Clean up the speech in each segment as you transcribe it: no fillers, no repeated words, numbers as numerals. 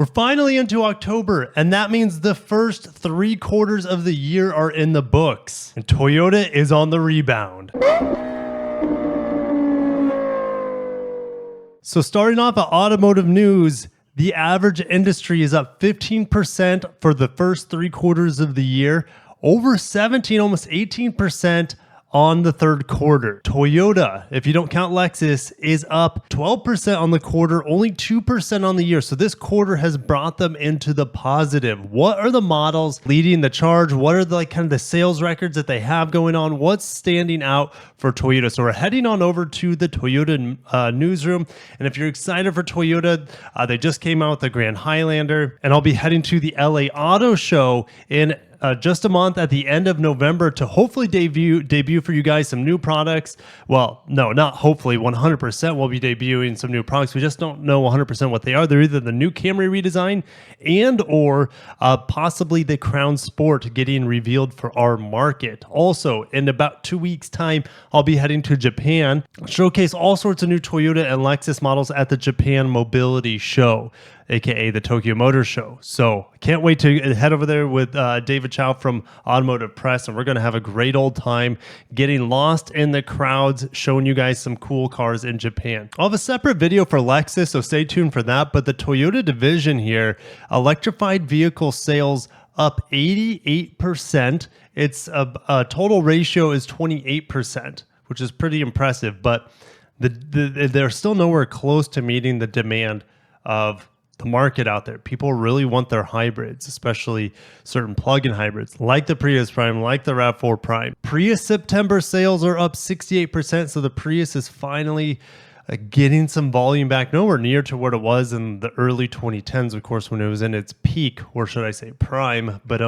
We're finally into October, and that means the first 3 quarters of the year are in the books, and Toyota is on the rebound. So starting off at automotive news, the average industry is up 15% for the first 3 quarters of the year, over 17, almost 18% on the third quarter. Toyota, if you don't count Lexus, is up 12% on the quarter, only 2% on the year. So this quarter has brought them into the positive. What are the models leading the charge? What are the kind of the sales records that they have going on? What's standing out for Toyota? So we're heading on over to the Toyota newsroom. And if you're excited for Toyota, they just came out with the Grand Highlander, and I'll be heading to the LA Auto Show in just a month at the end of November to hopefully debut for you guys some new products. Well, no, not hopefully, 100% we'll be debuting some new products. We just don't know 100% what they are. They're either the new Camry redesign and or possibly the Crown Sport getting revealed for our market. Also, in about 2 weeks' time, I'll be heading to Japan, showcase all sorts of new Toyota and Lexus models at the Japan Mobility Show, aka the Tokyo Motor Show. So I can't wait to head over there with David Chow from Automotive Press, and we're going to have a great old time getting lost in the crowds, showing you guys some cool cars in Japan. I'll have a separate video for Lexus, so stay tuned for that. But the Toyota division here, electrified vehicle sales up 88%. Its total ratio is 28%, which is pretty impressive, but they're still nowhere close to meeting the demand of the market out there. People really want their hybrids, especially certain plug-in hybrids like the Prius Prime, like the Rav4 Prime. Prius September sales are up 68%, so the Prius is finally getting some volume back, nowhere near to what it was in the early 2010s, of course, when it was in its peak, or should I say prime, but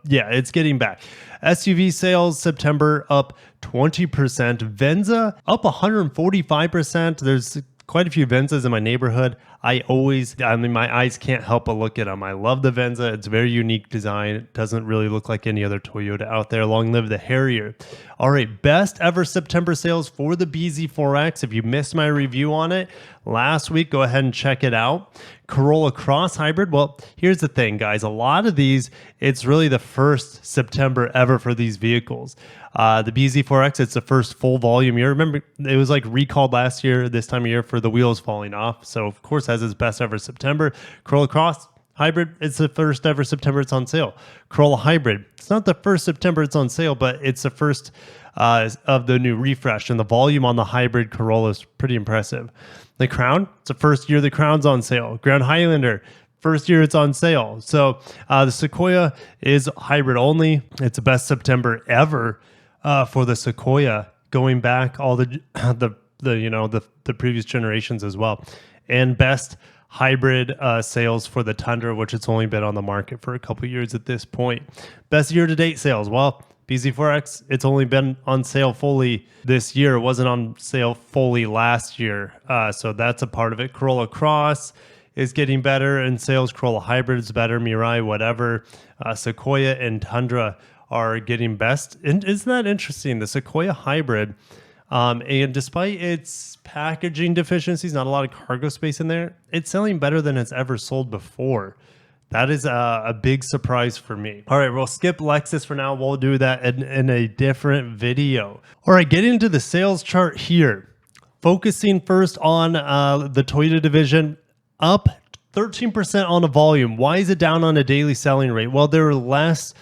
yeah, it's getting back. SUV sales September up 20%, Venza up 145%. There's quite a few Venzas in my neighborhood. my eyes can't help but look at them. I love the Venza. It's a very unique design. It doesn't really look like any other Toyota out there. Long live the Harrier. All right, best ever September sales for the BZ4X. If you missed my review on it last week, go ahead and check it out. Corolla Cross Hybrid. Well, here's the thing, guys. A lot of these, it's really the first September ever for these vehicles. The BZ4X, it's the first full volume year. Remember, it was like recalled last year, this time of year, for the wheels falling off. So, of course, has its best ever September. Corolla Cross Hybrid, it's the first ever September it's on sale. Corolla Hybrid, it's not the first September it's on sale, but it's the first of the new refresh. And the volume on the hybrid Corolla is pretty impressive. The Crown, it's the first year the Crown's on sale. Grand Highlander, first year it's on sale. So the Sequoia is hybrid only. It's the best September ever for the Sequoia, going back all the previous generations as well. And best hybrid sales for the Tundra, which it's only been on the market for a couple years at this point. Best year-to-date sales, well, BZ4X, it's only been on sale fully this year. It wasn't on sale fully last year, so that's a part of it. Corolla Cross is getting better in sales. Corolla Hybrid is better. Mirai, whatever. Sequoia and Tundra are getting best. And isn't that interesting? The Sequoia Hybrid, and despite its packaging deficiencies, not a lot of cargo space in there, it's selling better than it's ever sold before. That is a big surprise for me. All right, we'll skip Lexus for now. We'll do that in a different video. All right, getting into the sales chart here. Focusing first on the Toyota division, up 13% on the volume. Why is it down on a daily selling rate? Well, there were less.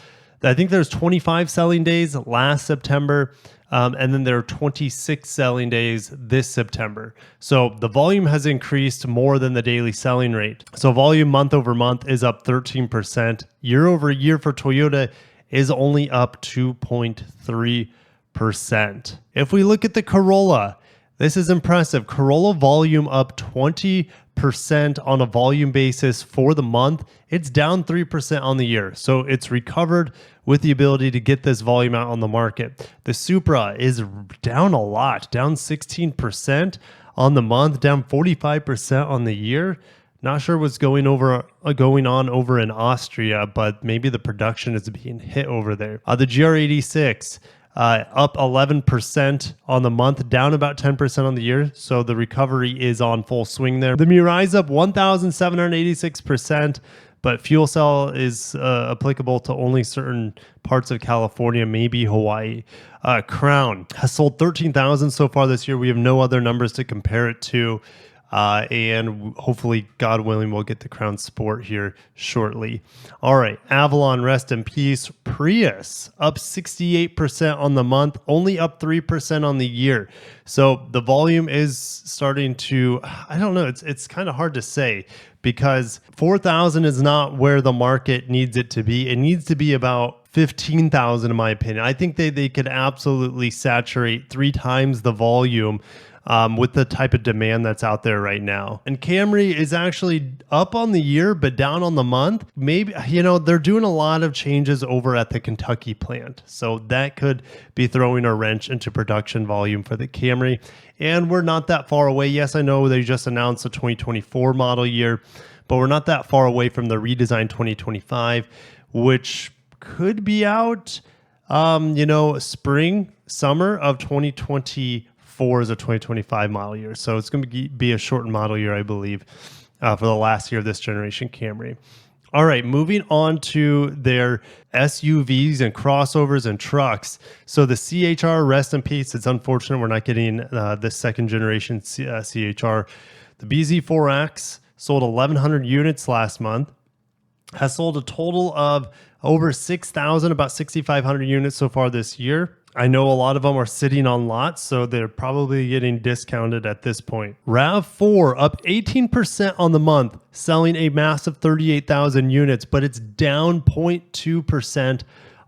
I think there's 25 selling days last September, and then there are 26 selling days this September. So the volume has increased more than the daily selling rate. So volume month over month is up 13%. Year over year for Toyota is only up 2.3%. If we look at the Corolla, this is impressive. Corolla volume up 20% on a volume basis for the month. It's down 3% on the year. So it's recovered with the ability to get this volume out on the market. The Supra is down a lot, down 16% on the month, down 45% on the year. Not sure what's going on over in Austria, but maybe the production is being hit over there. The GR86, up 11% on the month, down about 10% on the year. So the recovery is on full swing there. The Mirai is up 1,786%, but fuel cell is applicable to only certain parts of California, maybe Hawaii. Crown has sold 13,000 so far this year. We have no other numbers to compare it to. And hopefully, God willing, we'll get the Crown Sport here shortly. All right, Avalon, rest in peace. Prius, up 68% on the month, only up 3% on the year. So the volume is starting to, I don't know, it's kind of hard to say because 4,000 is not where the market needs it to be. It needs to be about 15,000 in my opinion. I think they could absolutely saturate 3 times the volume with the type of demand that's out there right now. And Camry is actually up on the year, but down on the month. Maybe, they're doing a lot of changes over at the Kentucky plant. So that could be throwing a wrench into production volume for the Camry. And we're not that far away. Yes, I know they just announced the 2024 model year, but we're not that far away from the redesigned 2025, which could be out, spring, summer of 2024 is a 2025 model year. So it's going to be a shortened model year, I believe, for the last year of this generation Camry. All right, moving on to their SUVs and crossovers and trucks. So the CHR, rest in peace. It's unfortunate we're not getting the second generation CHR. The BZ4X sold 1,100 units last month, has sold a total of over 6,000, about 6,500 units so far this year. I know a lot of them are sitting on lots, so they're probably getting discounted at this point. RAV4 up 18% on the month, selling a massive 38,000 units, but it's down 0.2%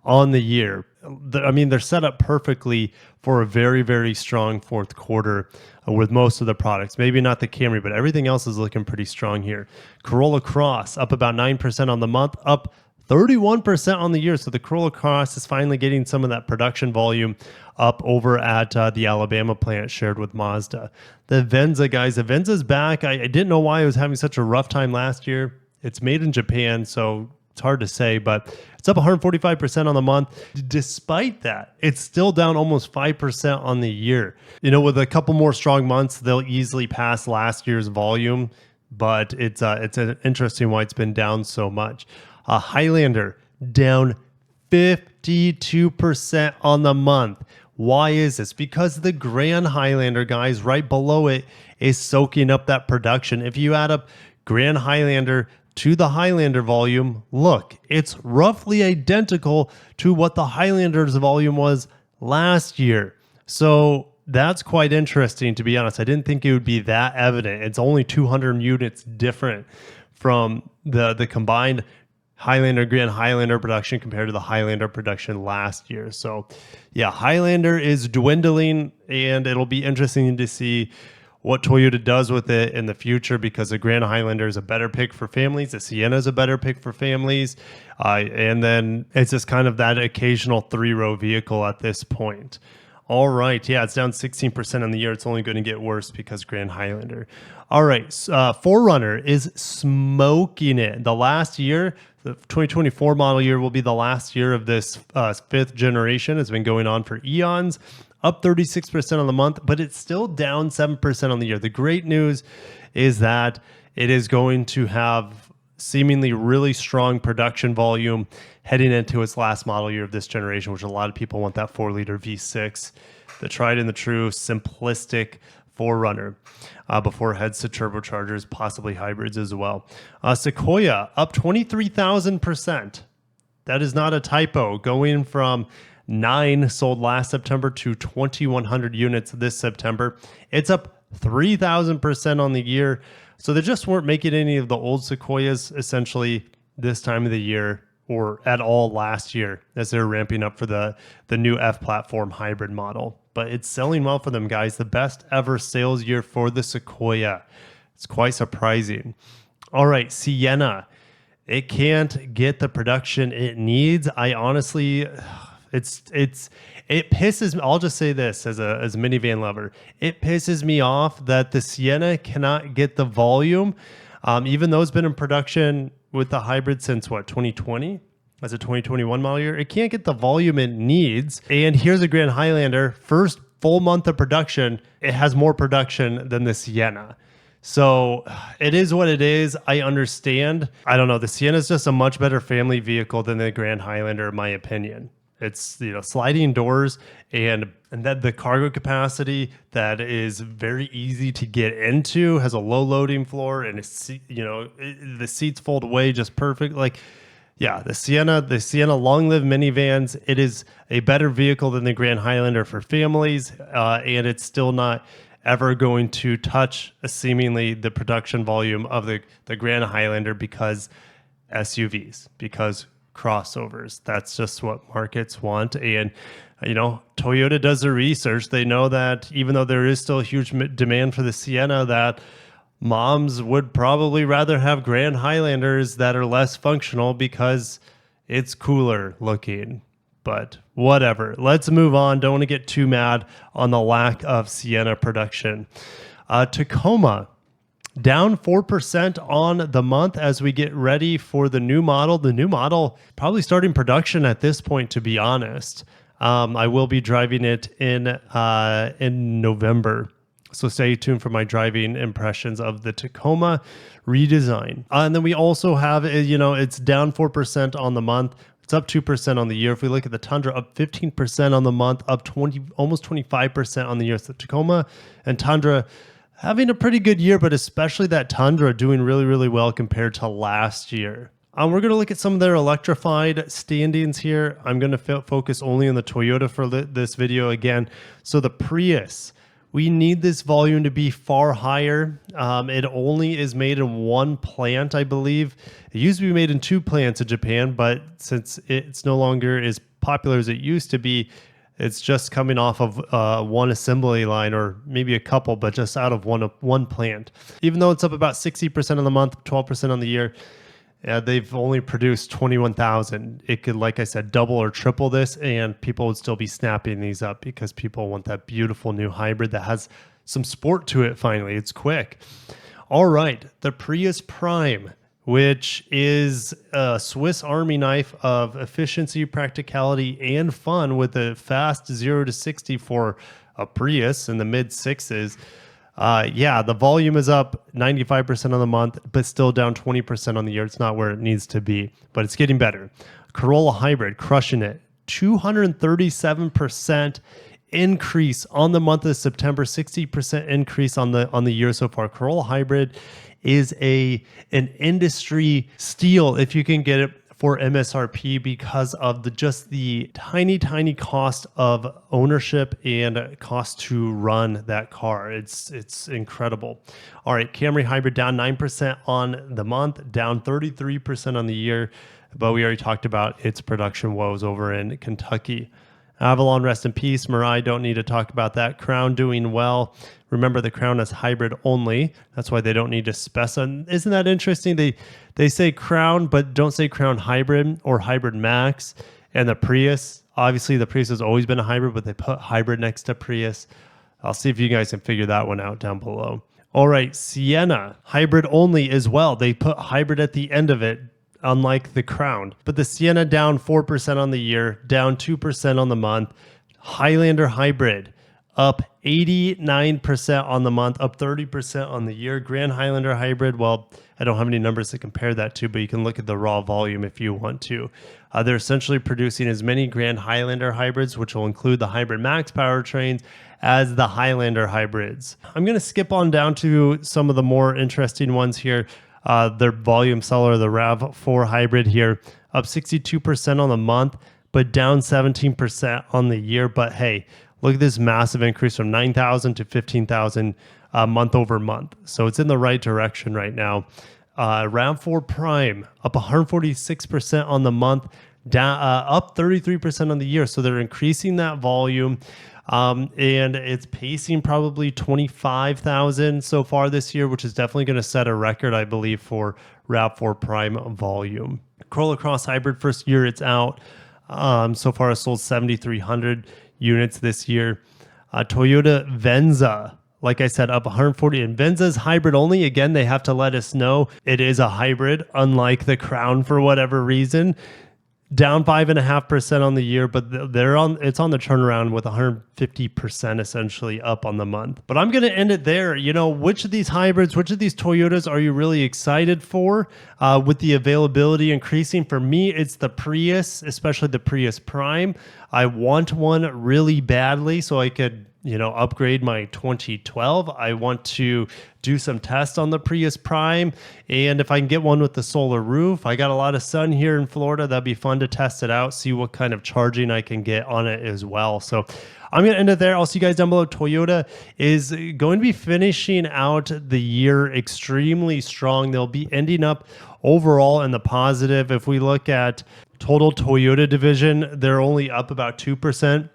on the year. I mean, they're set up perfectly for a very, very strong fourth quarter with most of the products. Maybe not the Camry, but everything else is looking pretty strong here. Corolla Cross up about 9% on the month, up 31% on the year. So the Corolla Cross is finally getting some of that production volume up over at the Alabama plant shared with Mazda. The Venza, guys, the Venza's back. I didn't know why it was having such a rough time last year. It's made in Japan, so it's hard to say, but it's up 145% on the month. Despite that, it's still down almost 5% on the year. With a couple more strong months, they'll easily pass last year's volume, but it's an interesting why it's been down so much. Highlander down 52% on the month. Why is this? Because the Grand Highlander, guys, right below it is soaking up that production. If you add up Grand Highlander to the Highlander volume, look, it's roughly identical to what the Highlander's volume was last year. So that's quite interesting, to be honest. I didn't think it would be that evident. It's only 200 units different from the combined Highlander, Grand Highlander production compared to the Highlander production last year. So yeah, Highlander is dwindling, and it'll be interesting to see what Toyota does with it in the future, because the Grand Highlander is a better pick for families. The Sienna is a better pick for families. And then it's just kind of that occasional 3-row vehicle at this point. All right. Yeah, it's down 16% on the year. It's only going to get worse because Grand Highlander. All right. 4Runner is smoking it. The last year, the 2024 model year will be the last year of this 5th generation. It's been going on for eons, up 36% on the month, but it's still down 7% on the year. The great news is that it is going to have seemingly really strong production volume heading into its last model year of this generation, which a lot of people want that 4-liter V6, the tried and the true simplistic 4Runner, before it heads to turbochargers, possibly hybrids as well. Sequoia up 23,000%. That is not a typo. Going from 9 sold last September to 2,100 units this September. It's up 3,000% on the year. So they just weren't making any of the old Sequoias essentially this time of the year, or at all last year, as they're ramping up for the new F platform hybrid model. But it's selling well for them, guys. The best ever sales year for the Sequoia. It's quite surprising. All right, Sienna. It can't get the production it needs. I honestly, it pisses me. I'll just say this as a minivan lover. It pisses me off that the Sienna cannot get the volume, even though it's been in production with the hybrid since 2020. as a 2021 model year, it can't get the volume it needs. And here's a Grand Highlander, first full month of production. It has more production than the Sienna. So it is what it is. I understand. I don't know. The Sienna is just a much better family vehicle than the Grand Highlander, in my opinion. It's, sliding doors and that the cargo capacity that is very easy to get into, has a low loading floor, and it's, the seats fold away just perfect. Like, yeah, the Sienna long live minivans. It is a better vehicle than the Grand Highlander for families, and it's still not ever going to touch seemingly the production volume of the Grand Highlander because SUVs, because crossovers. That's just what markets want. And, Toyota does their research. They know that even though there is still a huge demand for the Sienna, that moms would probably rather have Grand Highlanders that are less functional because it's cooler looking. But whatever. Let's move on. Don't want to get too mad on the lack of Sienna production. Tacoma, down 4% on the month as we get ready for the new model. The new model probably starting production at this point, to be honest. I will be driving it in November. So stay tuned for my driving impressions of the Tacoma redesign. And then we also have, it's down 4% on the month. It's up 2% on the year. If we look at the Tundra, up 15% on the month, up almost 25% on the year. So Tacoma and Tundra having a pretty good year, but especially that Tundra doing really, really well compared to last year. We're going to look at some of their electrified standings here. I'm going to focus only on the Toyota for this video again. So the Prius, we need this volume to be far higher. It only is made in one plant, I believe. It used to be made in 2 plants in Japan, but since it's no longer as popular as it used to be, it's just coming off of one assembly line, or maybe a couple, but just out of one plant. Even though it's up about 60% on the month, 12% on the year, they've only produced 21,000. It could, like I said, double or triple this, and people would still be snapping these up because people want that beautiful new hybrid that has some sport to it finally. It's quick. All right, the Prius Prime, which is a Swiss Army knife of efficiency, practicality, and fun with a fast 0 to 60 for a Prius in the mid 6s. The volume is up 95% on the month, but still down 20% on the year. It's not where it needs to be, but it's getting better. Corolla Hybrid, crushing it. 237% increase on the month of September, 60% increase on the year so far. Corolla Hybrid is an industry steal if you can get it for MSRP because of the tiny cost of ownership and cost to run that car. It's incredible. All right, Camry Hybrid down 9% on the month, down 33% on the year, but we already talked about its production woes over in Kentucky. Avalon, rest in peace. Mirai, don't need to talk about that. Crown doing well. Remember, the Crown is hybrid only. That's why they don't need to specify. Isn't that interesting? They say Crown, but don't say Crown Hybrid or Hybrid Max. And the Prius, obviously the Prius has always been a hybrid, but they put hybrid next to Prius. I'll see if you guys can figure that one out down below. All right, Sienna, hybrid only as well. They put hybrid at the end of it, unlike the Crown. But the Sienna down 4% on the year, down 2% on the month. Highlander Hybrid up 89% on the month, up 30% on the year. Grand Highlander Hybrid, well, I don't have any numbers to compare that to, but you can look at the raw volume if you want to. They're essentially producing as many Grand Highlander hybrids, which will include the Hybrid Max powertrains, as the Highlander hybrids. I'm going to skip on down to some of the more interesting ones here. Their volume seller, the Rav4 hybrid here, up 62% on the month, but down 17% on the year. But hey, look at this massive increase from 9,000 to 15,000 month over month. So it's in the right direction right now. Rav4 Prime up 146% on the month, down, up 33% on the year. So they're increasing that volume. And it's pacing probably 25,000 so far this year, which is definitely going to set a record, I believe, for RAV4 Prime volume. Corolla Cross Hybrid, first year it's out. So far it's sold 7,300 units this year. Toyota Venza, like I said, up 140. And Venza's hybrid only. Again, they have to let us know it is a hybrid, unlike the Crown for whatever reason. down 5.5% on the year, but it's on the turnaround with 150% essentially up on the month. But I'm going to end it there. Which of these hybrids, which of these Toyotas are you really excited for with the availability increasing? For me, it's the Prius, especially the Prius Prime. I want one really badly so I could upgrade my 2012. I want to do some tests on the Prius Prime. And if I can get one with the solar roof, I got a lot of sun here in Florida. That'd be fun to test it out, see what kind of charging I can get on it as well. So I'm going to end it there. I'll see you guys down below. Toyota is going to be finishing out the year extremely strong. They'll be ending up overall in the positive. If we look at total Toyota division, they're only up about 2%.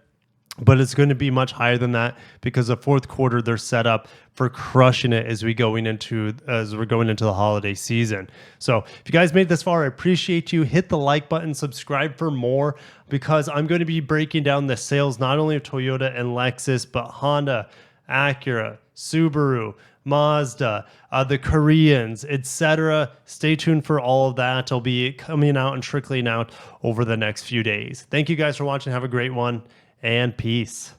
But it's going to be much higher than that because the fourth quarter they're set up for crushing it as we're going into the holiday season. So if you guys made it this far, I appreciate you. Hit the like button, subscribe for more, because I'm going to be breaking down the sales not only of Toyota and Lexus, but Honda, Acura, Subaru, Mazda, the Koreans, etc. Stay tuned for all of that. It'll be coming out and trickling out over the next few days. Thank you guys for watching. Have a great one. And peace.